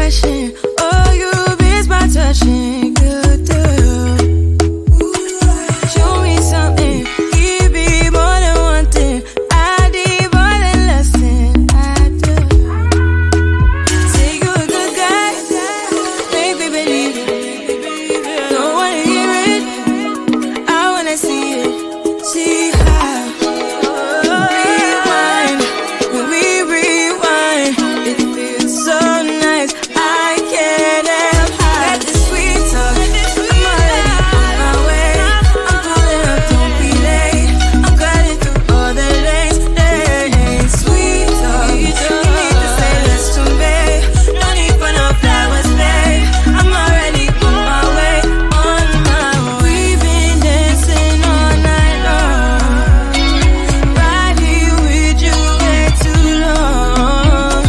blushing. Oh, you miss my touching. You do. Show me something. Give me more than one thing. I need more than less than I do. Say you a good guy. Make me believe it. Don't wanna hear it. I wanna see it. See how. Rewind. When we rewind, it feels so nice. I can't help hide. Got this sweet talk. I'm already on my way. I'm pulling up, don't be late. I'm cutting through all the lanes. Sweet talk. You need to say less to me. No need for no flowers, babe. I'm already on my way. On my way. We've been dancing all night long. Right here with you way too long.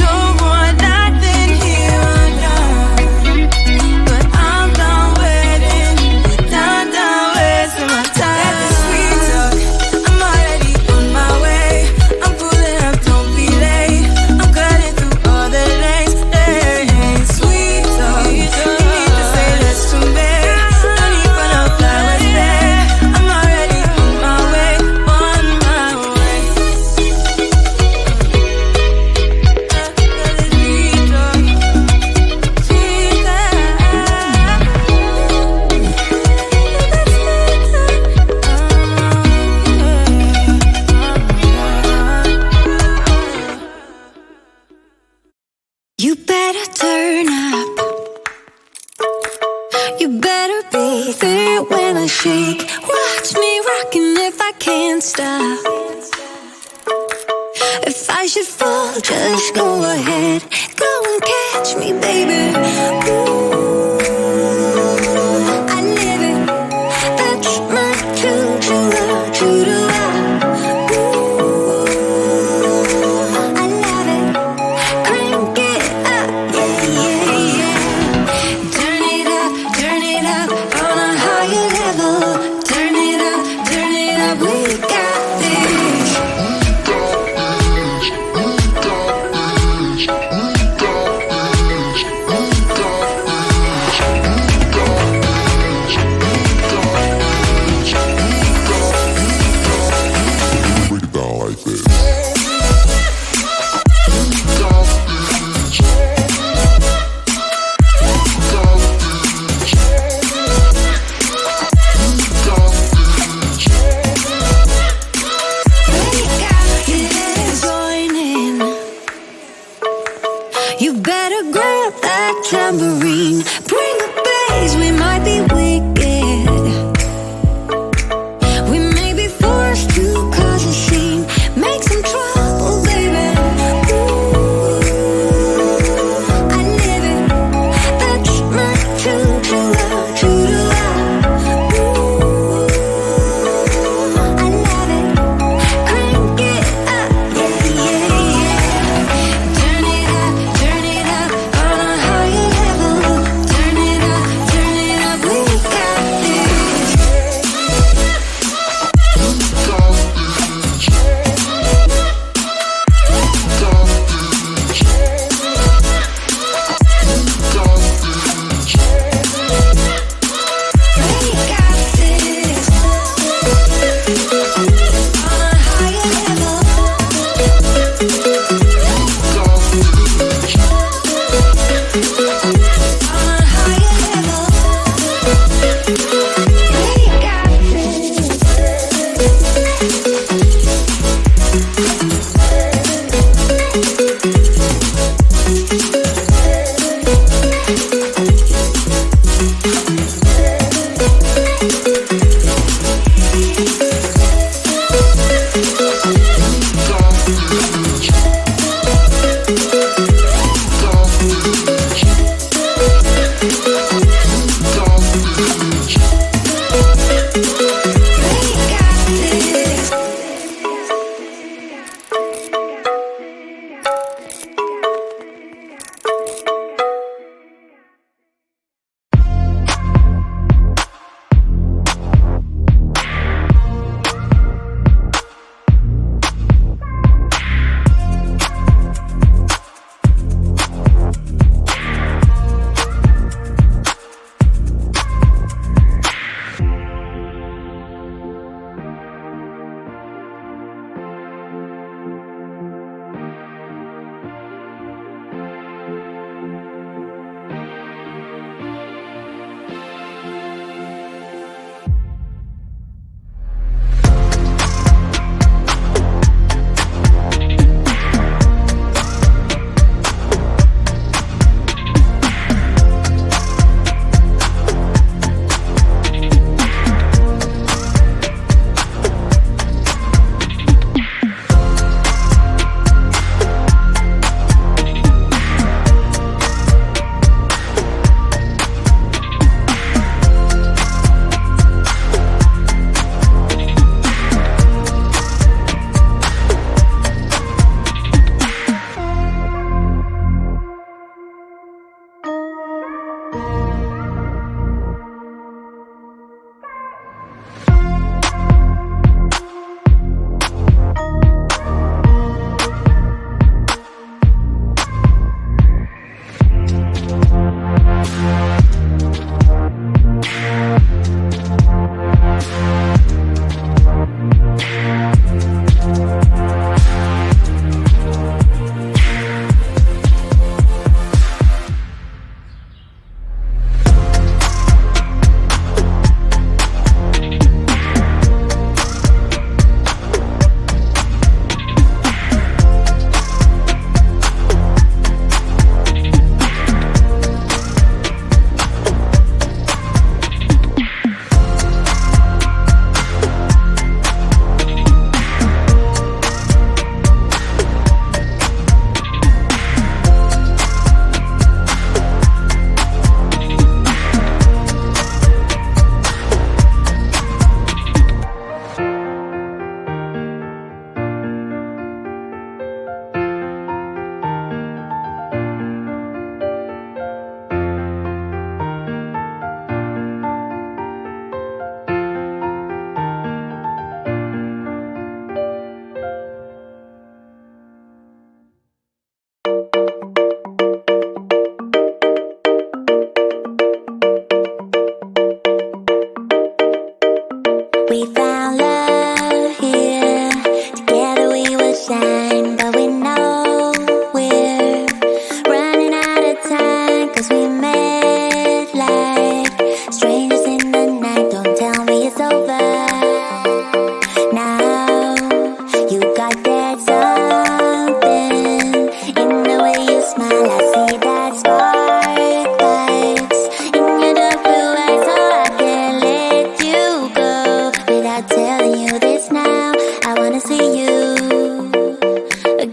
Don't want nothing here or now. But I'm done waiting. Done wasting my time. Got this sweet talk. I'm already on my way. I'm pulling up, don't be late. I'm cutting through all the lanes. Sweet talk. You need to say less to me. No need for no flowers, babe. I'm already on my way. On my way. You better turn up. You better be there when I shake. Watch me rocking if I can't stop. If I should fall, just go ahead. Go and catch me, baby. Ooh, I live it. That's my true love, true to love. Ooh, I love it. Crank it up, yeah, yeah, yeah. Turn it up on a higher level. Turn it up, we got this. Break it down like this. You better grab that tambourine. Bring the bass, we might be wicked. We may be forced to cause a scene. Make some trouble, baby. Ooh, I live it. That's my true love, true to love. Ooh, I love it. Crank it up, yeah, yeah, yeah. Turn it up on a higher level. Turn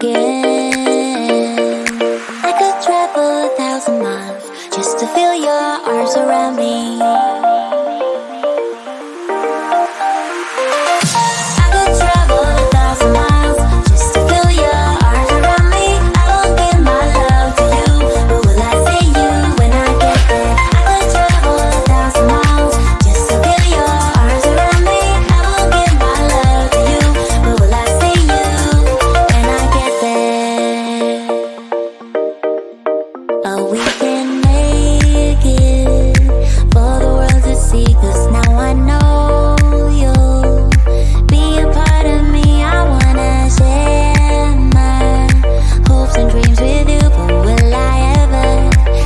again. I could travel 1,000 miles just to feel your arms around me. I could travel 1,000 miles just to feel your arms around me. I will give my love to you, but will I see you when I get there? I could travel 1,000 miles just to feel your arms around me. I will give my love to you, but will I see you when I get there? Oh, we can make it for the world to see, 'cause now I know you'll be a part of me. I wanna share my hopes and dreams with you, but will I ever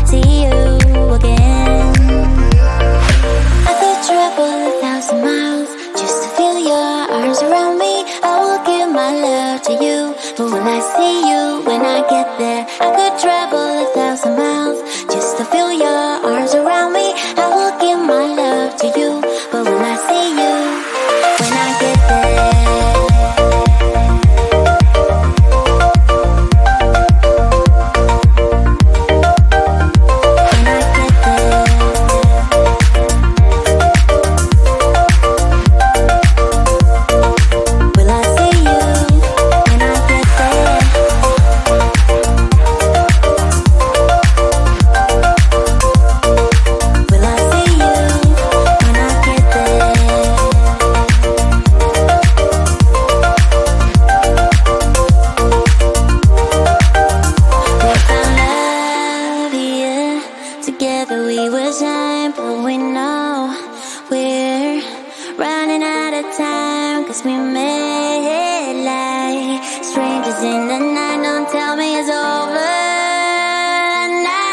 see you again? I could travel 1,000 miles just to feel your arms around me. I will give my love to you, but will I see you when I get there? I could travel 1,000 miles just to feel your arms around me. I will give my love to you, but will I see you when I get there? When I get there, will I see you when I get there? Will I see you when I get there? We found love, yeah. Together we will shine, but we know we're running out of time, 'cause we made like strangers in the night. Don't tell me it's over now.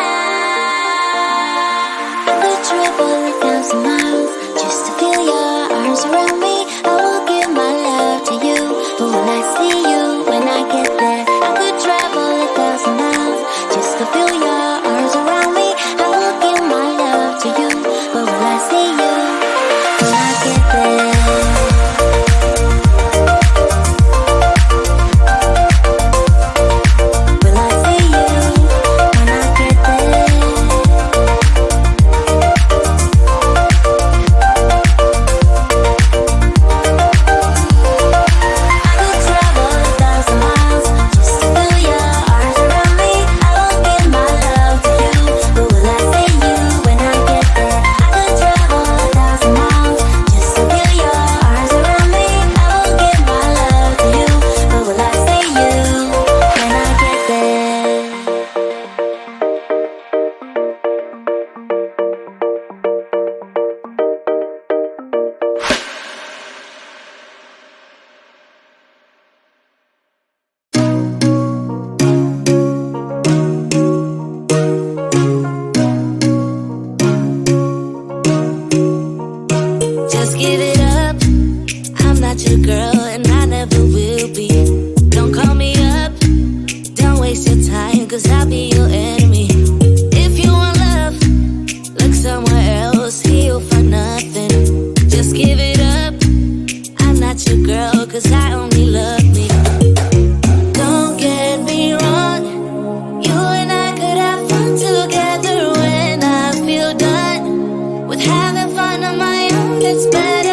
I could travel 1,000 miles just to feel your arms around me. I will give my love to you, but will I see you when I get there? I could travel 1,000 miles just to feel your arms around me. I will give my love to you, but will I see you when I get there? Will I see you when I get there? I could travel 1,000 miles just to feel your arms around me. I will give my love to you, but will I see you when I get there? I could travel 1,000 miles just to feel your arms around me. I will give my love to you, but will I see you when I get there? Just give it up. I'm not your girl, and I never will be. Don't call me up. Don't waste your time, 'cause I'll be your enemy. If you want love, look somewhere else. Here you'll find nothing. Just give it up. I'm not your girl, 'cause I only love me. Don't get me wrong. You and I could have fun together when I feel done with having fun on my own. It's better